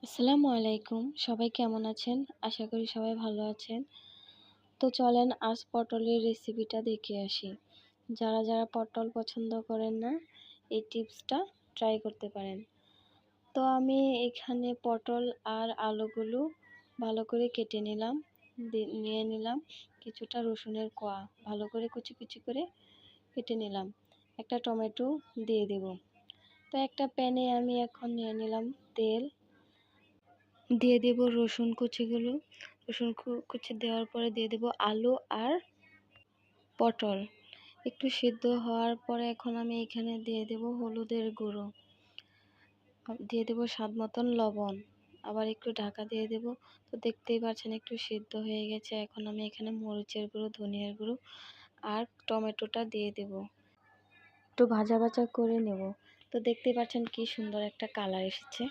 আসসালামু আলাইকুম। সবাই কেমন আছেন? আশা করি সবাই ভালো আছেন। তো চলেন আজ পটলের রেসিপিটা দেখে আসি। যারা পটল পছন্দ করেন না, এই টিপসটা ট্রাই করতে পারেন। তো আমি এখানে পটল আর আলুগুলো ভালো করে কেটে নিলাম। নিয়ে নিলাম কিছুটা রসুনের কোয়া। ভালো করে কুচি কুচি করে কেটে নিলাম। একটা টমেটো দিয়ে দেব। তো একটা প্যানে আমি এখন নিয়ে নিলাম তেল। দিয়ে দেব রসুন কুচিগুলো। রসুন কুচি দেওয়ার পরে দিয়ে দেব আলু আর পটল। একটু সিদ্ধ হওয়ার পরে এখন আমি এখানে দিয়ে দেব হলুদের গুঁড়ো, দিয়ে দেব স্বাদ মতন লবণ, আবার একটু ঢাকা দিয়ে দেব। তো দেখতেই পাচ্ছেন একটু সিদ্ধ হয়ে গেছে। এখন আমি এখানে মরিচের গুঁড়ো, ধনিয়ার গুঁড়ো আর টমেটোটা দিয়ে দেব। একটু ভাজা ভাজা করে নেব। তো দেখতেই পাচ্ছেন কি সুন্দর একটা কালার এসেছে।